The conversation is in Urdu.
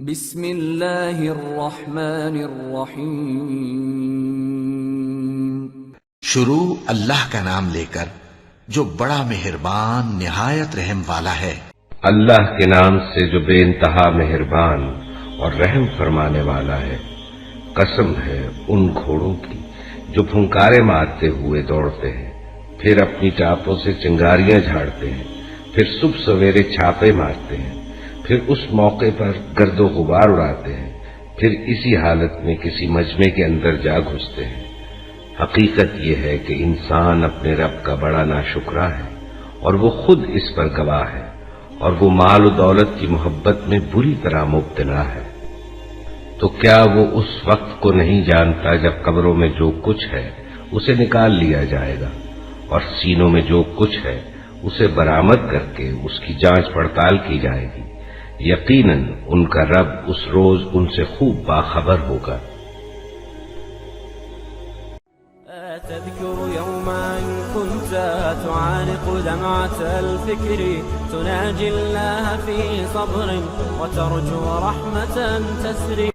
بسم اللہ الرحمن الرحیم۔ شروع اللہ کا نام لے کر جو بڑا مہربان نہایت رحم والا ہے۔ اللہ کے نام سے جو بے انتہا مہربان اور رحم فرمانے والا ہے۔ قسم ہے ان گھوڑوں کی جو پھنکارے مارتے ہوئے دوڑتے ہیں، پھر اپنی ٹاپوں سے چنگاریاں جھاڑتے ہیں، پھر صبح سویرے چھاپے مارتے ہیں، پھر اس موقع پر گرد و غبار اڑاتے ہیں، پھر اسی حالت میں کسی مجمع کے اندر جا گھستے ہیں۔ حقیقت یہ ہے کہ انسان اپنے رب کا بڑا ناشکرا ہے اور وہ خود اس پر گواہ ہے، اور وہ مال و دولت کی محبت میں بری طرح مبتلا ہے۔ تو کیا وہ اس وقت کو نہیں جانتا جب قبروں میں جو کچھ ہے اسے نکال لیا جائے گا، اور سینوں میں جو کچھ ہے اسے برآمد کر کے اس کی جانچ پڑتال کی جائے گی۔ یقیناً ان کا رب اس روز ان سے خوب باخبر ہوگا۔ تذكر يوما كنت تعانق دمعة الفكر، تناجي الله في صبر وترجو رحمة تسري